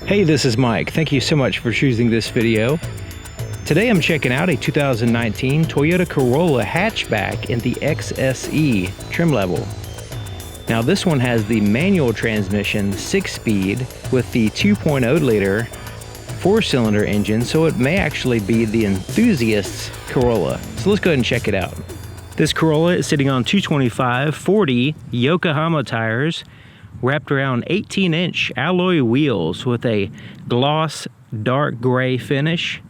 Hey, this is Mike. Thank you so much for choosing this video. Today I'm checking out a 2019 Toyota Corolla hatchback in the XSE trim level. Now this one has the manual transmission 6-speed with the 2.0 liter 4-cylinder engine, so it may actually be the enthusiast's Corolla. So let's go ahead and check it out. This Corolla is sitting on 225/40 Yokohama tires, wrapped around 18-inch alloy wheels with a gloss dark gray finish.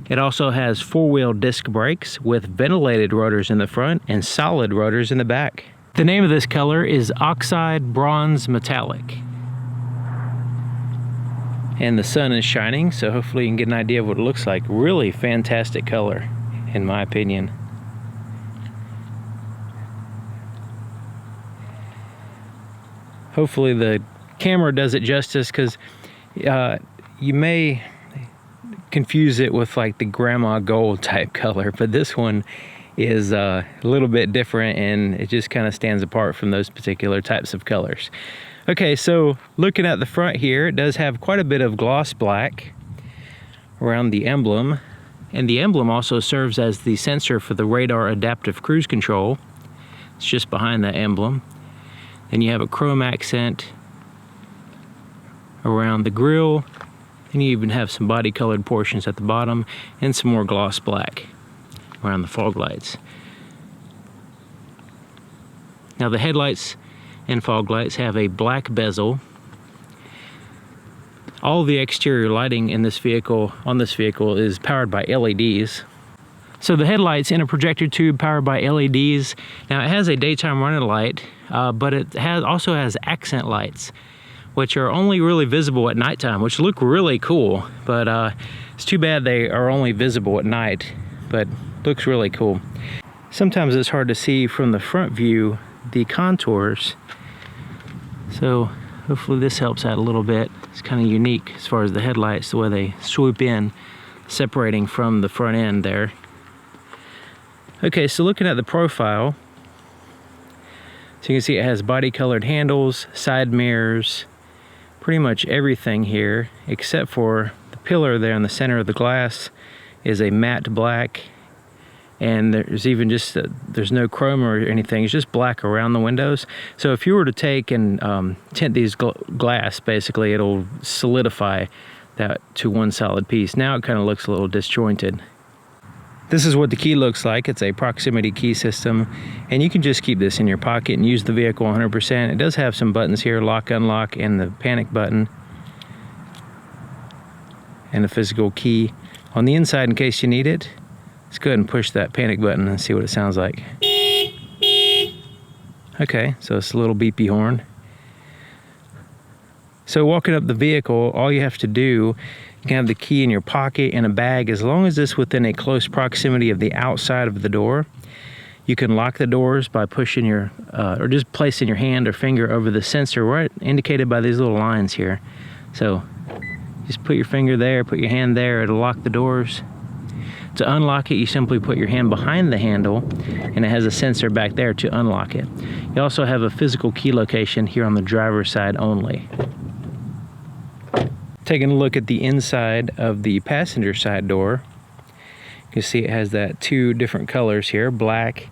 It also has 4-wheel disc brakes with ventilated rotors in the front and solid rotors in the back. The name of this color is Oxide Bronze Metallic. And the sun is shining, so hopefully you can get an idea of what it looks like. Really fantastic color, in my opinion. Hopefully the camera does it justice, because you may confuse it with like the grandma gold type color, but this one is a little bit different and it just kind of stands apart from those particular types of colors. Okay, so looking at the front here, it does have quite a bit of gloss black around the emblem, and the emblem also serves as the sensor for the radar adaptive cruise control. It's just behind that emblem. Then you have a chrome accent around the grille, and you even have some body colored portions at the bottom and some more gloss black around the fog lights. Now the headlights and fog lights have a black bezel. All the exterior lighting in this vehicle, is powered by LEDs. So the headlights in a projector tube powered by LEDs. Now it has a daytime running light, but it also has accent lights, which are only really visible at nighttime, which look really cool. But it's too bad they are only visible at night, but looks really cool. Sometimes it's hard to see from the front view the contours, so hopefully this helps out a little bit. It's kind of unique as far as the headlights, the way they swoop in, separating from the front end there. Okay, so looking at the profile, so you can see it has body colored handles, side mirrors, pretty much everything here except for the pillar there in the center of the glass is a matte black, and there's even just there's no chrome or anything. It's just black around the windows. So if you were to take and tint these glass, basically it'll solidify that to one solid piece. Now it kind of looks a little disjointed. This is what the key looks like. It's a proximity key system, and you can just keep this in your pocket and use the vehicle 100%. It does have some buttons here, lock, unlock, and the panic button, and the physical key. On the inside, in case you need it, let's go ahead and push that panic button and see what it sounds like. Okay, so it's a little beepy horn. So walking up the vehicle, all you have to do, you can have the key in your pocket in a bag, as long as it's within a close proximity of the outside of the door. You can lock the doors by pushing your, or just placing your hand or finger over the sensor right indicated by these little lines here. So just put your finger there, put your hand there, it'll lock the doors. To unlock it, you simply put your hand behind the handle, and it has a sensor back there to unlock it. You also have a physical key location here on the driver's side only. Taking a look at the inside of the passenger side door, you can see it has that two different colors here, black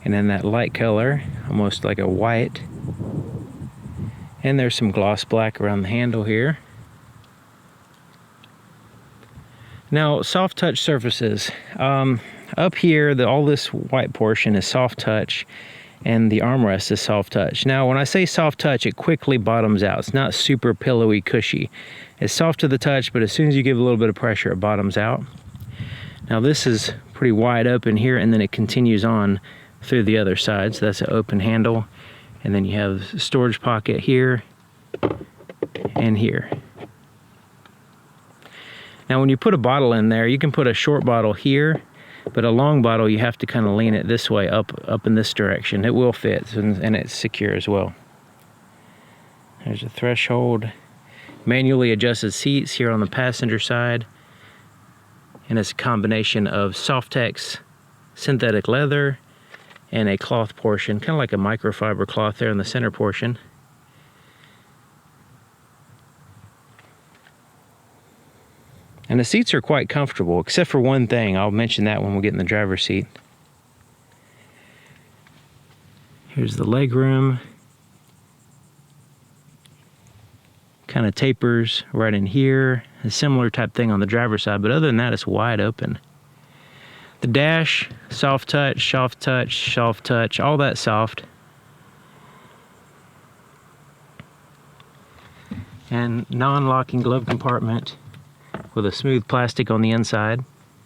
and then that light color, almost like a white. And there's some gloss black around the handle here. Now, soft touch surfaces. Up here, all this white portion is soft touch, and the armrest is soft touch. Now, when I say soft touch, it quickly bottoms out. It's not super pillowy, cushy. It's soft to the touch, but as soon as you give a little bit of pressure, it bottoms out. Now, this is pretty wide open here, and then it continues on through the other side. So that's an open handle, and then you have a storage pocket here and here. Now, when you put a bottle in there, you can put a short bottle here, but a long bottle, you have to kind of lean it this way, up in this direction. It will fit, and it's secure as well. There's a threshold. Manually adjusted seats here on the passenger side, and it's a combination of Softex synthetic leather and a cloth portion, kind of like a microfiber cloth there in the center portion. And the seats are quite comfortable, except for one thing. I'll mention that when we get in the driver's seat. Here's the leg room. Kind of tapers right in here. A similar type thing on the driver's side, but other than that, it's wide open. The dash, soft touch, soft touch, soft touch, all that soft. And non-locking glove compartment with a smooth plastic on the inside.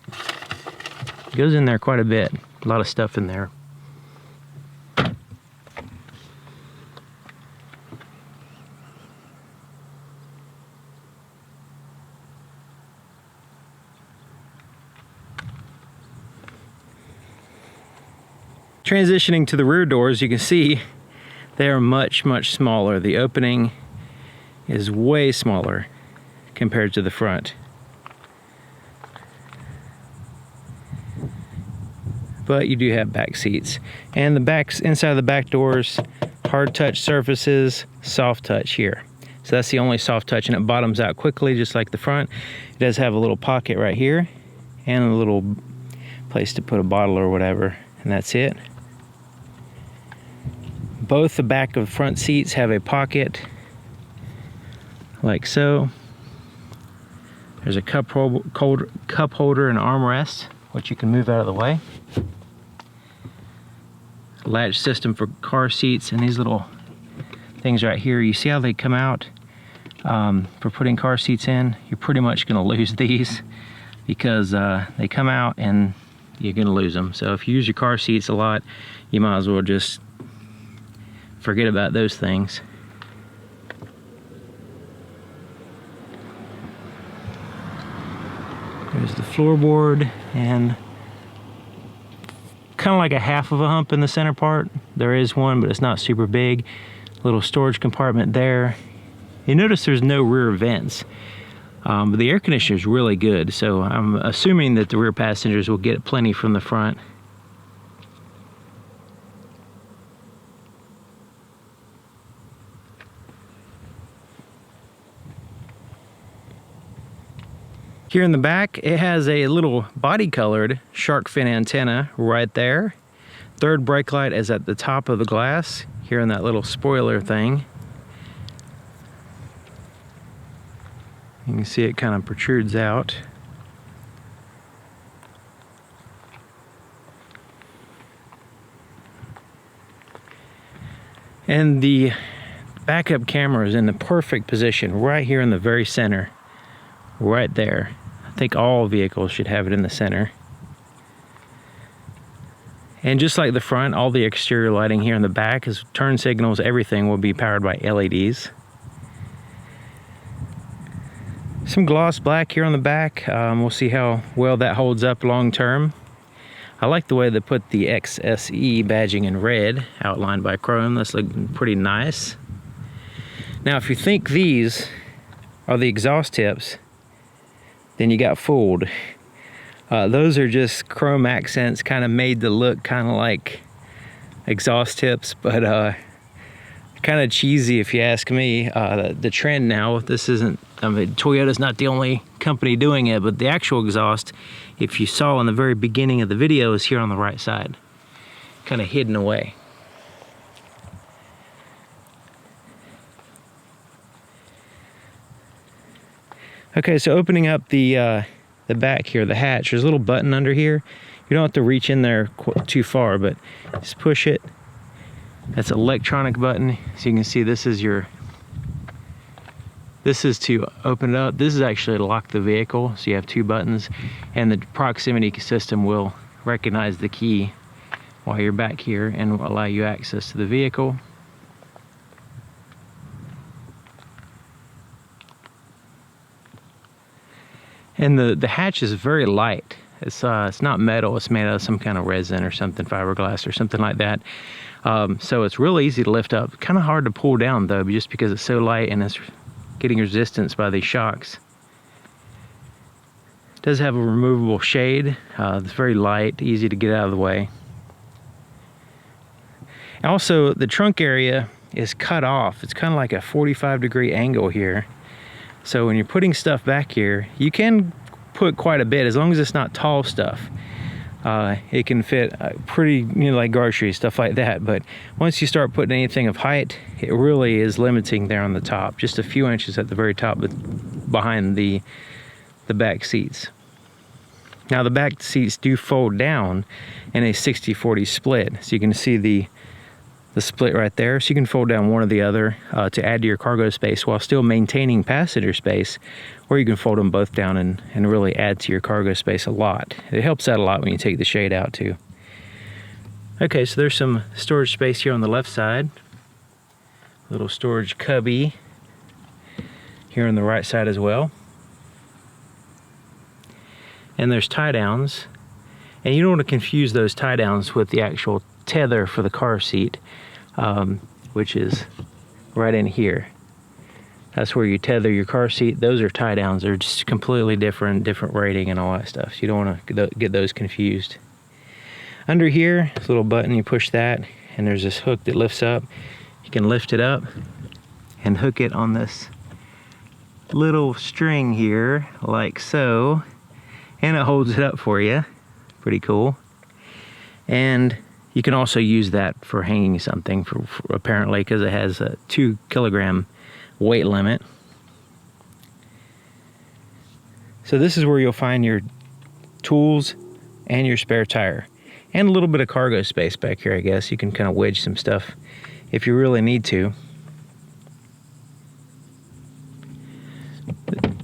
It goes in there quite a bit. A lot of stuff in there. Transitioning to the rear doors, you can see they are much, much smaller. The opening is way smaller compared to the front. But you do have back seats. And the backs, inside of the back doors, hard touch surfaces, soft touch here. So that's the only soft touch, and it bottoms out quickly just like the front. It does have a little pocket right here and a little place to put a bottle or whatever, and that's it. Both the back of front seats have a pocket like so. There's a cup holder and armrest, which you can move out of the way. Latch system for car seats, and these little things right here, you see how they come out for putting car seats in? You're pretty much going to lose these because they come out and you're going to lose them. So if you use your car seats a lot, you might as well just forget about those things. There's the floorboard, and kind of like a half of a hump in the center part. There is one, but it's not super big. Little storage compartment there. You notice there's no rear vents, but the air conditioner is really good, so I'm assuming that the rear passengers will get plenty from the front. Here in the back, it has a little body-colored shark fin antenna right there. Third brake light is at the top of the glass, here in that little spoiler thing. You can see it kind of protrudes out. And the backup camera is in the perfect position, right here in the very center, right there. I think all vehicles should have it in the center. And just like the front, all the exterior lighting here in the back, is turn signals, everything will be powered by LEDs. Some gloss black here on the back. We'll see how well that holds up long term. I like the way they put the XSE badging in red, outlined by chrome. That's looking pretty nice. Now, if you think these are the exhaust tips, then you got fooled. Those are just chrome accents, kind of made to look kind of like exhaust tips, but kind of cheesy if you ask me. The trend now, this isn't, I mean, Toyota's not the only company doing it, but the actual exhaust, if you saw in the very beginning of the video, is here on the right side, kind of hidden away. Okay, so opening up the back here, the hatch, there's a little button under here. You don't have to reach in there too far, but just push it. That's an electronic button. So you can see this is to open it up. This is actually to lock the vehicle. So you have two buttons, and the proximity system will recognize the key while you're back here and will allow you access to the vehicle. And the hatch is very light. It's not metal, it's made out of some kind of resin or something, fiberglass or something like that. So it's really easy to lift up. Kind of hard to pull down though, just because it's so light and it's getting resistance by these shocks. It does have a removable shade. It's very light, easy to get out of the way. Also, the trunk area is cut off. It's kind of like a 45-degree angle here. So when you're putting stuff back here, you can put quite a bit, as long as it's not tall stuff. It can fit pretty, you know, like groceries, stuff like that. But once you start putting anything of height, it really is limiting there on the top, just a few inches at the very top behind the back seats. Now the back seats do fold down in a 60-40 split, so you can see the split right there. So you can fold down one or the other to add to your cargo space while still maintaining passenger space, or you can fold them both down and really add to your cargo space a lot. It helps out a lot when you take the shade out too. Okay, so there's some storage space here on the left side. Little storage cubby here on the right side as well. And there's tie downs, and you don't want to confuse those tie downs with the actual tether for the car seat, which is right in here. That's where you tether your car seat. Those are tie downs. They're just completely different rating and all that stuff. So you don't want to get those confused. Under here, this little button, you push that, and there's this hook that lifts up. You can lift it up and hook it on this little string here, like so, and it holds it up for you. Pretty cool. And you can also use that for hanging something, for apparently, because it has a 2 kilogram weight limit. So this is where you'll find your tools and your spare tire, and a little bit of cargo space back here, I guess. You can kind of wedge some stuff if you really need to.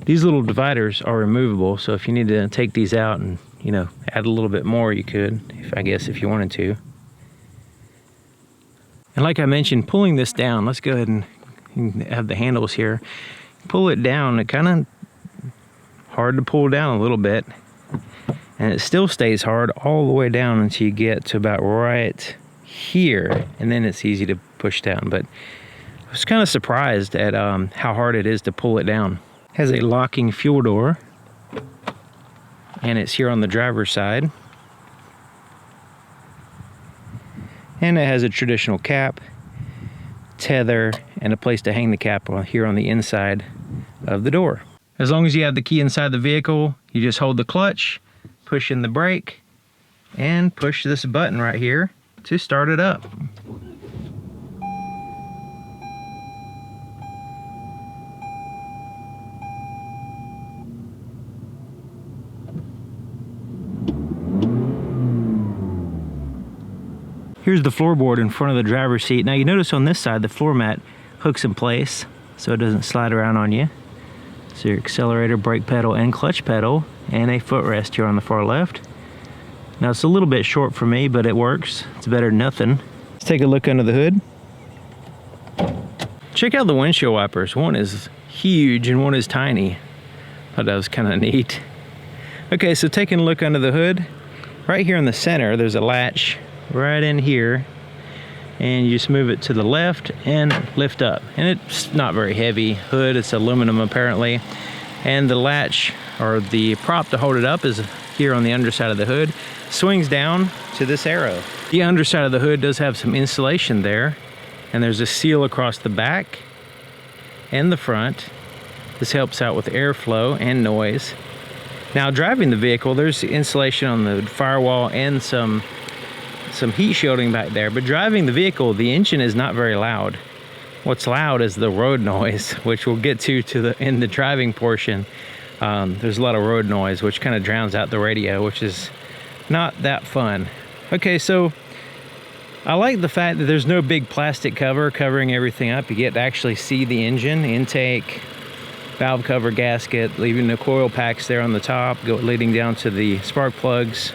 These little dividers are removable, so if you need to take these out and, you know, add a little bit more, you could, if you wanted to. And like I mentioned, pulling this down, let's go ahead and have the handles here. Pull it down, it kind of hard to pull down a little bit, and it still stays hard all the way down until you get to about right here, and then it's easy to push down. But I was kind of surprised at how hard it is to pull it down. It has a locking fuel door, and it's here on the driver's side. And it has a traditional cap, tether, and a place to hang the cap here on the inside of the door. As long as you have the key inside the vehicle, you just hold the clutch, push in the brake, and push this button right here to start it up. Here's the floorboard in front of the driver's seat. Now you notice on this side the floor mat hooks in place so it doesn't slide around on you. So your accelerator, brake pedal, and clutch pedal, and a footrest here on the far left. Now it's a little bit short for me, but it works. It's better than nothing. Let's take a look under the hood. Check out the windshield wipers. One is huge and one is tiny. Thought that was kind of neat. Okay, so taking a look under the hood, right here in the center there's a latch right in here, and you just move it to the left and lift up, and it's not very heavy hood. It's aluminum apparently, and the latch, or the prop to hold it up, is here on the underside of the hood. Swings down to this arrow. The underside of the hood does have some insulation there, and there's a seal across the back and the front. This helps out with airflow and noise. Now driving the vehicle, there's insulation on the firewall and some heat shielding back there, but driving the vehicle, the engine is not very loud. What's loud is the road noise, which we'll get to in the driving portion. There's a lot of road noise, which kind of drowns out the radio, which is not that fun. Okay, so I like the fact that there's no big plastic cover covering everything up. You get to actually see the engine, intake, valve cover, gasket, leaving the coil packs there on the top, leading down to the spark plugs.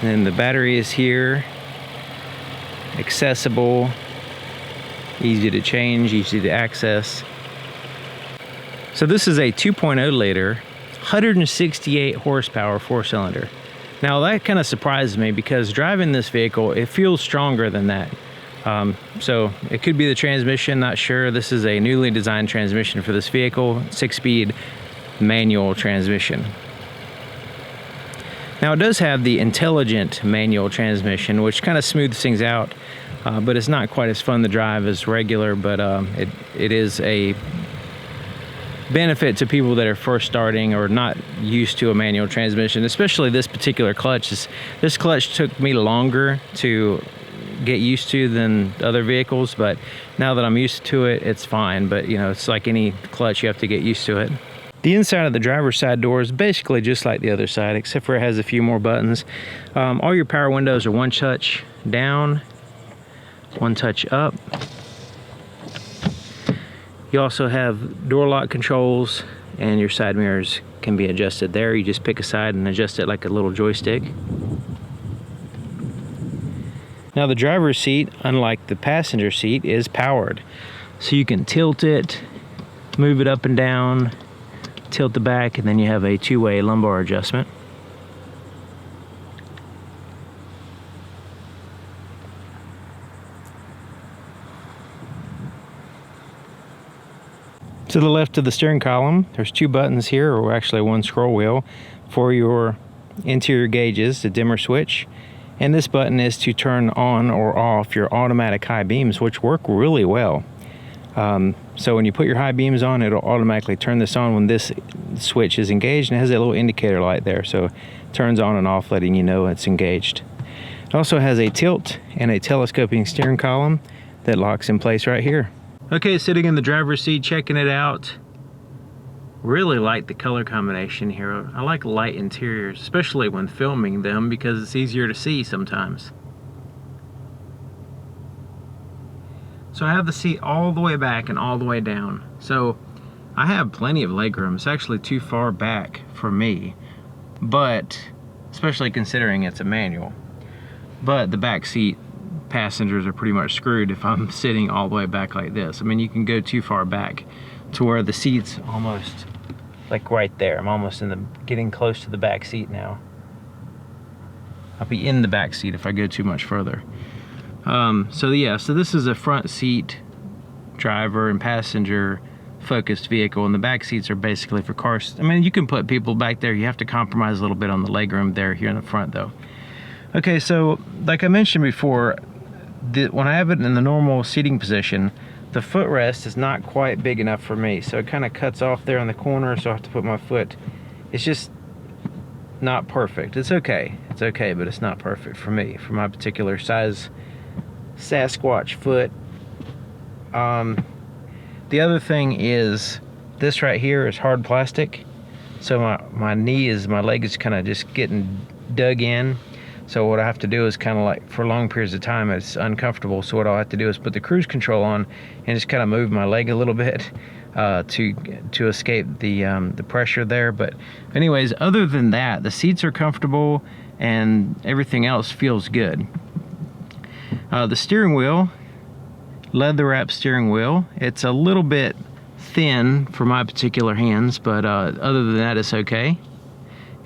And then the battery is here, accessible, easy to change, easy to access. So this is a 2.0 liter, 168 horsepower 4-cylinder. Now that kind of surprises me, because driving this vehicle, it feels stronger than that. So it could be the transmission, not sure. This is a newly designed transmission for this vehicle, 6-speed manual transmission. Now it does have the intelligent manual transmission, which kind of smooths things out but it's not quite as fun to drive as regular, but it is a benefit to people that are first starting or not used to a manual transmission, especially this particular clutch. This clutch took me longer to get used to than other vehicles, but now that I'm used to it, it's fine. But you know, it's like any clutch, you have to get used to it. The inside of the driver's side door is basically just like the other side, except for it has a few more buttons. All your power windows are one touch down, one touch up. You also have door lock controls, and your side mirrors can be adjusted there. You just pick a side and adjust it like a little joystick. Now the driver's seat, unlike the passenger seat, is powered. So you can tilt it, move it up and down, tilt the back, and then you have a two-way lumbar adjustment. To the left of the steering column, there's two buttons here, or actually one scroll wheel, for your interior gauges, the dimmer switch. And this button is to turn on or off your automatic high beams, which work really well. So when you put your high beams on, it'll automatically turn this on when this switch is engaged, and it has a little indicator light there, so it turns on and off, letting you know it's engaged. It also has a tilt and a telescoping steering column that locks in place right here. Okay, sitting in the driver's seat, checking it out. Really like the color combination here. I like light interiors, especially when filming them, because it's easier to see sometimes. So I have the seat all the way back and all the way down. So I have plenty of legroom. It's actually too far back for me, but especially considering it's a manual. But the back seat passengers are pretty much screwed if I'm sitting all the way back like this. I mean, you can go too far back to where the seat's almost like right there. I'm almost getting close to the back seat now. I'll be in the back seat if I go too much further. So this is a front seat driver and passenger focused vehicle, and the back seats are basically for cars. I mean, you can put people back there. You have to compromise a little bit on the legroom there here in the front though. Okay, so like I mentioned before, when I have it in the normal seating position, the footrest is not quite big enough for me, so it kind of cuts off there in the corner, so I have to put my foot. It's just not perfect. It's okay, but it's not perfect for me, for my particular size Sasquatch foot. The other thing is, this right here is hard plastic, so my leg is kind of just getting dug in. So what I have to do is kind of like, for long periods of time, it's uncomfortable. So what I'll have to do is put the cruise control on and just kind of move my leg a little bit to escape the pressure there. But anyways, other than that, the seats are comfortable and everything else feels good. The steering wheel, leather wrap steering wheel. It's a little bit thin for my particular hands, but other than that, it's okay.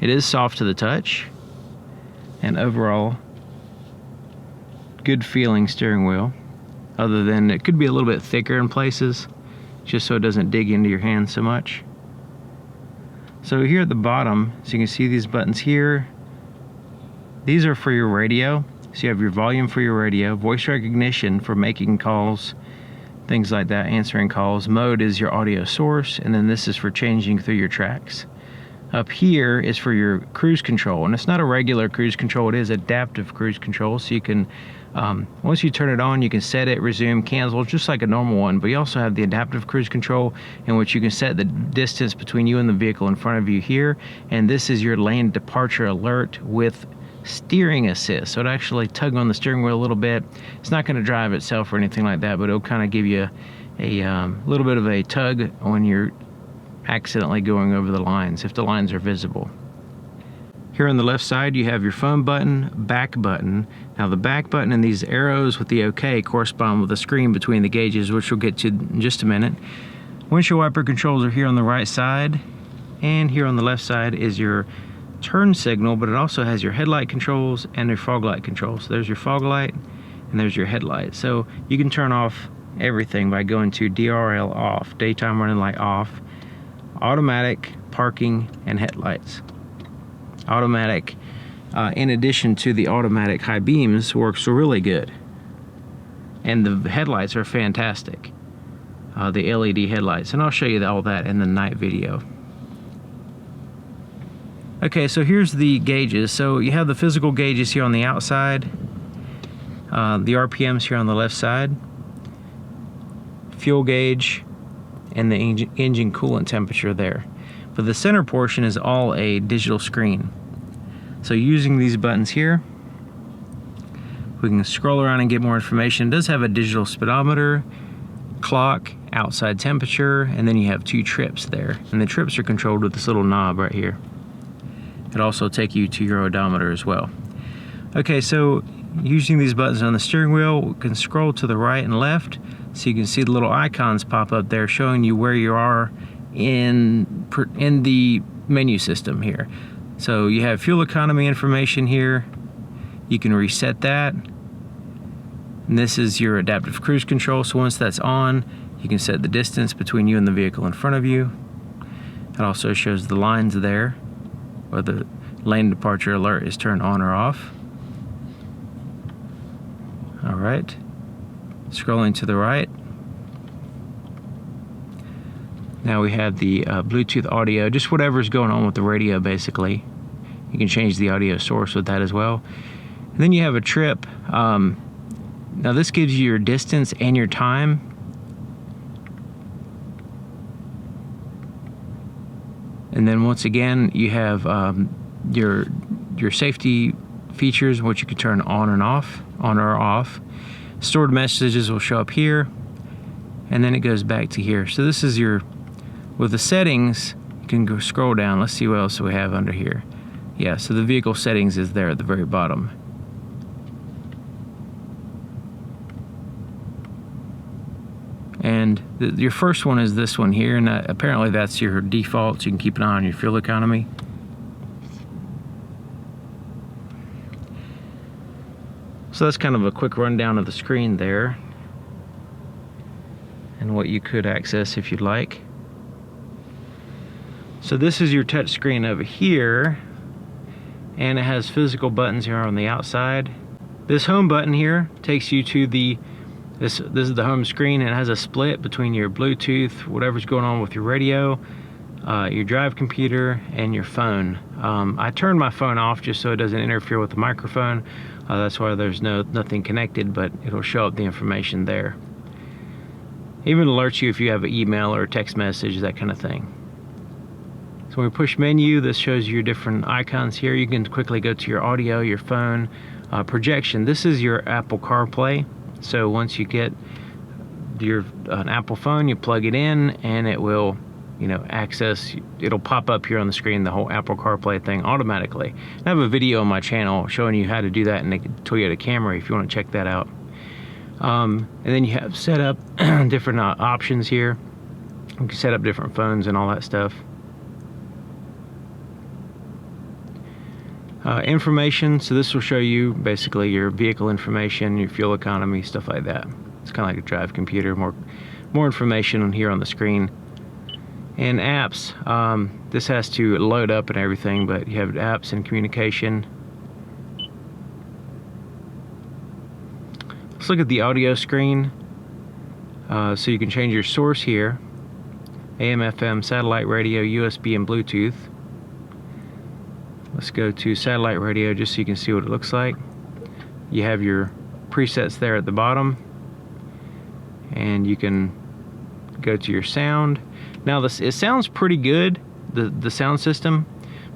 It is soft to the touch. And overall, good feeling steering wheel, other than it could be a little bit thicker in places, just so it doesn't dig into your hand so much. So here at the bottom, so you can see these buttons here, these are for your radio. So you have your volume for your radio, voice recognition for making calls, things like that, answering calls. Mode is your audio source, and then this is for changing through your tracks. Up here is for your cruise control, and it's not a regular cruise control, it is adaptive cruise control. So you can, once you turn it on, you can set it, resume, cancel, just like a normal one. But you also have the adaptive cruise control, in which you can set the distance between you and the vehicle in front of you here. And this is your lane departure alert with steering assist. So it actually tug on the steering wheel a little bit. It's not going to drive itself or anything like that, but it'll kind of give you a little bit of a tug when you're accidentally going over the lines, if the lines are visible. Here on the left side, you have your phone button, back button. Now the back button and these arrows with the OK correspond with the screen between the gauges, which we'll get to in just a minute. Windshield wiper controls are here on the right side, and here on the left side is your turn signal, but it also has your headlight controls and your fog light controls. So there's your fog light and there's your headlight. So you can turn off everything by going to DRL off, daytime running light off, automatic, parking, and headlights. Automatic, in addition to the automatic high beams, works really good. and the headlights are fantastic. The LED headlights, and I'll show you all that in the night video. Okay, so here's the gauges. So you have the physical gauges here on the outside, the RPMs here on the left side, fuel gauge, and the engine coolant temperature there. But the center portion is all a digital screen. So using these buttons here, we can scroll around and get more information. It does have a digital speedometer, clock, outside temperature, and then you have 2 trips there. And the trips are controlled with this little knob right here. It'll also take you to your odometer as well. Okay, so using these buttons on the steering wheel, we can scroll to the right and left, so you can see the little icons pop up there showing you where you are in the menu system here. So you have fuel economy information here. You can reset that. And this is your adaptive cruise control. So once that's on, you can set the distance between you and the vehicle in front of you. It also shows the lines there, where the lane departure alert is turned on or off. All right, scrolling to the right. Now we have the Bluetooth audio, just whatever's going on with the radio basically. You can change the audio source with that as well. And then you have a trip. Now this gives you your distance and your time. And then once again, you have your safety features, which you can turn on or off. Stored messages will show up here, and then it goes back to here. So this is with the settings, you can go scroll down. Let's see what else we have under here. Yeah, so the vehicle settings is there at the very bottom. And your first one is this one here, and apparently that's your default, so you can keep an eye on your fuel economy. So that's kind of a quick rundown of the screen there and what you could access if you'd like. So this is your touch screen over here, and it has physical buttons here on the outside. This home button here takes you to this is the home screen, and it has a split between your Bluetooth, whatever's going on with your radio, your drive computer, and your phone. I turned my phone off just so it doesn't interfere with the microphone. That's why there's nothing connected, but it'll show up the information there. Even alerts you if you have an email or a text message, that kind of thing. So when we push menu, this shows you your different icons here. You can quickly go to your audio, your phone, projection. This is your Apple CarPlay. So once you get an Apple phone, you plug it in, and it will, it'll pop up here on the screen, the whole Apple CarPlay thing automatically. I have a video on my channel showing you how to do that in a Toyota Camry if you want to check that out. And then you have set up different options here. You can set up different phones and all that stuff. Information, so this will show you basically your vehicle information, your fuel economy, stuff like that. It's kind of like a drive computer, more information here on the screen. And apps, this has to load up and everything, but you have apps and communication. Let's look at the audio screen. So you can change your source here, AM, FM, satellite radio, USB, and Bluetooth. Let's go to satellite radio just so you can see what it looks like. You have your presets there at the bottom, and you can go to your sound. Now it sounds pretty good, the sound system,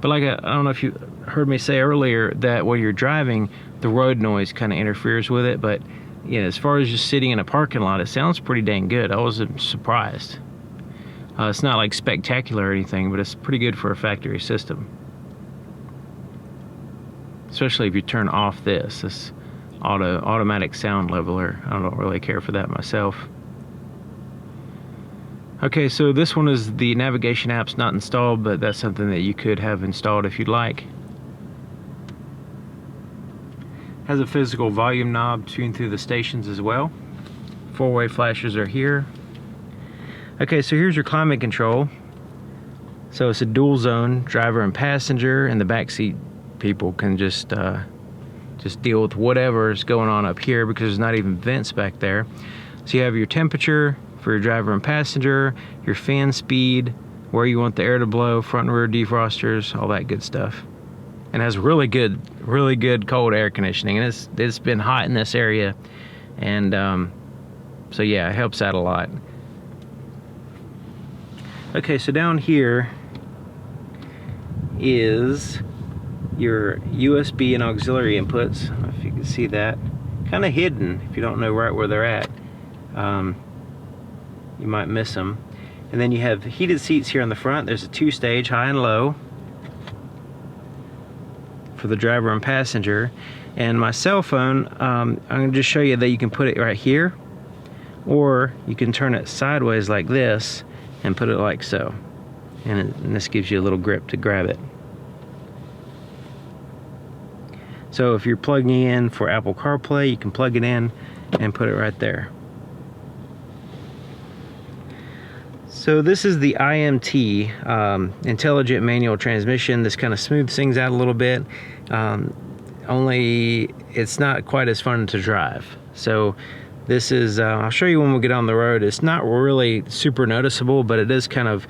but like I don't know if you heard me say earlier that when you're driving, the road noise kind of interferes with it, but as far as just sitting in a parking lot, it sounds pretty dang good. I was surprised. It's not like spectacular or anything, but it's pretty good for a factory system. Especially if you turn off this automatic sound leveler. I don't really care for that myself. Okay, so this one is the navigation app's not installed, but that's something that you could have installed if you'd like. Has a physical volume knob tuned through the stations as well. 4-way flashers are here. Okay, so here's your climate control. So it's a dual zone, driver and passenger, and the back seat people can just just deal with whatever is going on up here because there's not even vents back there. So you have your temperature for your driver and passenger, your fan speed, where you want the air to blow, front and rear defrosters, all that good stuff. And has really good cold air conditioning. And it's been hot in this area, and so yeah, it helps out a lot. Okay, so down here is your USB and auxiliary inputs. I don't know if you can see that. Kind of hidden if you don't know right where they're at. You might miss them. And then you have heated seats here on the front. There's a 2-stage, high and low, for the driver and passenger. And my cell phone, I'm going to just show you that you can put it right here, or you can turn it sideways like this and put it like so. And this gives you a little grip to grab it. So if you're plugging in for Apple CarPlay, you can plug it in and put it right there. So this is the IMT, Intelligent Manual Transmission. This kind of smooths things out a little bit, only it's not quite as fun to drive. So this is, I'll show you when we get on the road. It's not really super noticeable, but it does kind of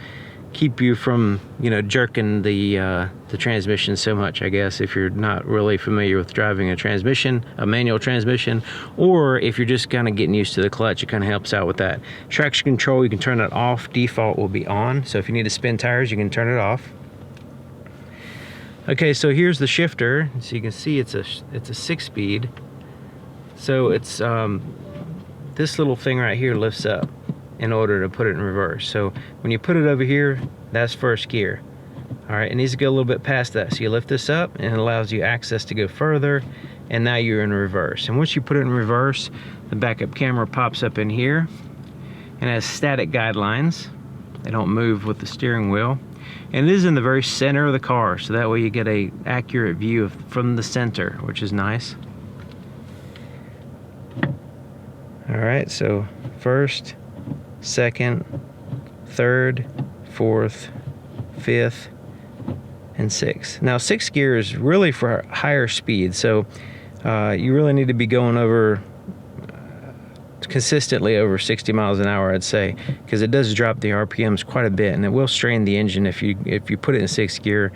keep you from, you know, jerking the transmission so much, I guess, if you're not really familiar with driving a transmission, a manual transmission, or if you're just kind of getting used to the clutch, it kind of helps out with that. Traction control, you can turn it off. Default will be on, so if you need to spin tires, you can turn it off. Okay, so here's the shifter. So you can see it's a 6-speed. So it's this little thing right here lifts up in order to put it in reverse. So when you put it over here, that's first gear. All right, it needs to go a little bit past that. So you lift this up and it allows you access to go further, and now you're in reverse. And once you put it in reverse, the backup camera pops up in here and has static guidelines. They don't move with the steering wheel. And it is in the very center of the car, so that way you get a accurate view from the center, which is nice. All right, so first, second, third, fourth, fifth, and sixth. Now 6th gear is really for higher speed, so you really need to be going over consistently over 60 miles an hour, I'd say, because it does drop the RPMs quite a bit, and it will strain the engine if you put it in 6th gear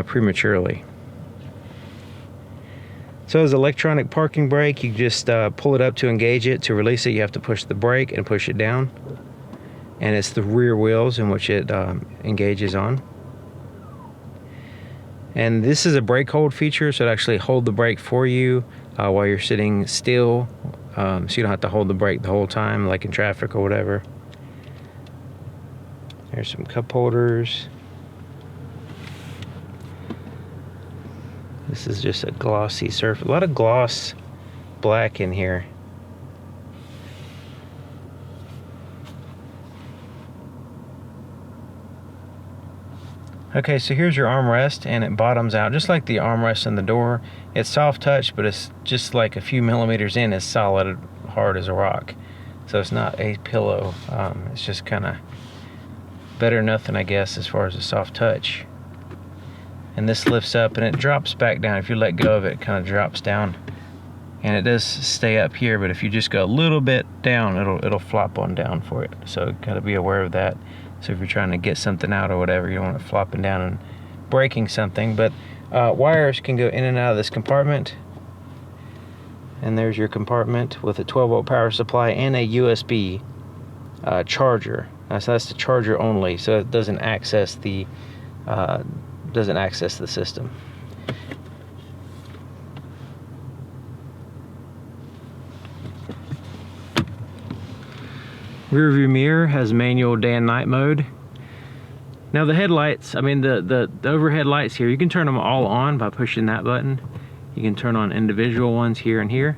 prematurely. So as electronic parking brake, you just pull it up to engage it. To release it, you have to push the brake and push it down. And it's the rear wheels in which it engages on. And this is a brake hold feature, so it actually hold the brake for you while you're sitting still, so you don't have to hold the brake the whole time, like in traffic or whatever. There's some cup holders. This is just a glossy surface. A lot of gloss black in here. Okay, so here's your armrest, and it bottoms out just like the armrest in the door. It's soft touch, but it's just like a few millimeters in. It's solid, hard as a rock. So it's not a pillow. It's just kind of better than nothing, I guess, as far as a soft touch. And this lifts up and it drops back down. If you let go of it, it kind of drops down. And it does stay up here, but if you just go a little bit down, it'll flop on down for it. So gotta be aware of that. So if you're trying to get something out or whatever, you don't want it flopping down and breaking something. But wires can go in and out of this compartment. And there's your compartment with a 12-volt power supply and a USB charger. So that's the charger only, so it doesn't access the system. Rear view mirror has manual day and night mode. Now the headlights, I mean the overhead lights here, you can turn them all on by pushing that button. You can turn on individual ones here and here.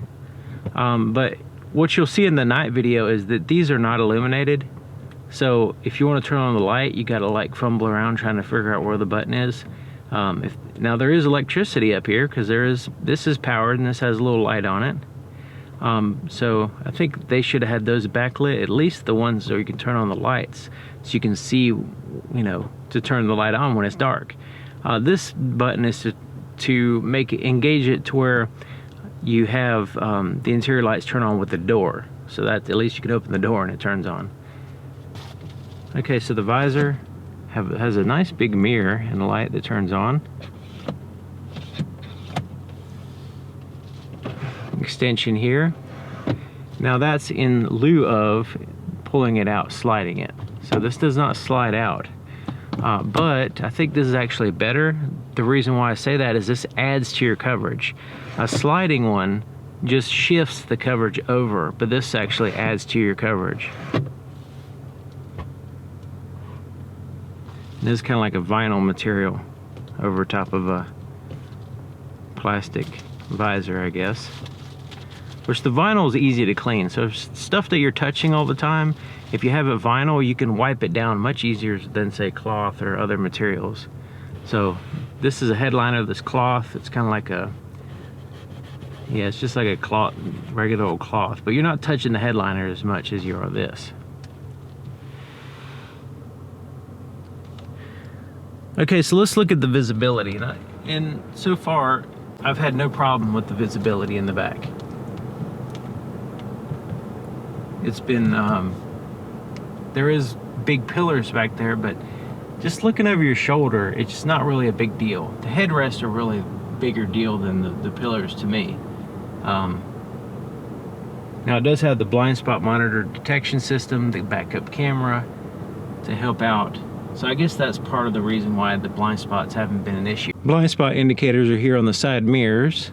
But what you'll see in the night video is that these are not illuminated. So if you want to turn on the light, you got to like fumble around trying to figure out where the button is. Now there is electricity up here because this is powered and this has a little light on it. So I think they should have had those backlit, at least the ones where you can turn on the lights so you can see, you know, to turn the light on when it's dark. This button is to engage it to where you have the interior lights turn on with the door, so that at least you can open the door and it turns on. Okay, so the visor has a nice big mirror and a light that turns on. Extension here. Now that's in lieu of pulling it out, sliding it. So this does not slide out. But I think this is actually better. The reason why I say that is this adds to your coverage. A sliding one just shifts the coverage over, but this actually adds to your coverage. This is kind of like a vinyl material over top of a plastic visor, I guess. Which the vinyl is easy to clean, so stuff that you're touching all the time, if you have a vinyl, you can wipe it down much easier than, say, cloth or other materials. So this is a headliner of this cloth. It's kind of like a, yeah, it's just like a cloth, regular old cloth, but you're not touching the headliner as much as you are this. Okay, so let's look at the visibility. And so far, I've had no problem with the visibility in the back. It's been, there is big pillars back there, but just looking over your shoulder, it's just not really a big deal. The headrests are really a bigger deal than the pillars to me. Now it does have the blind spot monitor detection system, the backup camera to help out. So I guess that's part of the reason why the blind spots haven't been an issue. Blind spot indicators are here on the side mirrors.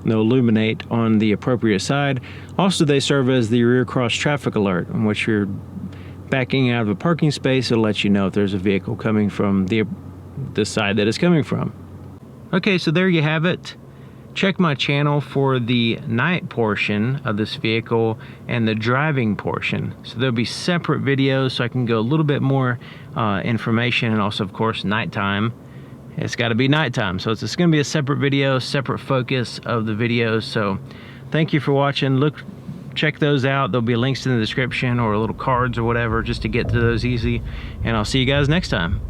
They'll illuminate on the appropriate side. Also, they serve as the rear cross traffic alert, in which you're backing out of a parking space. It'll let you know if there's a vehicle coming from the side that it's coming from. Okay, so there you have it. Check my channel for the night portion of this vehicle and the driving portion. So there'll be separate videos so I can go a little bit more information, and also, of course, nighttime. It's got to be nighttime, so it's going to be a separate video, separate focus of the videos. So thank you for watching. Check those out. There'll be links in the description or little cards or whatever just to get to those easy. And I'll see you guys next time.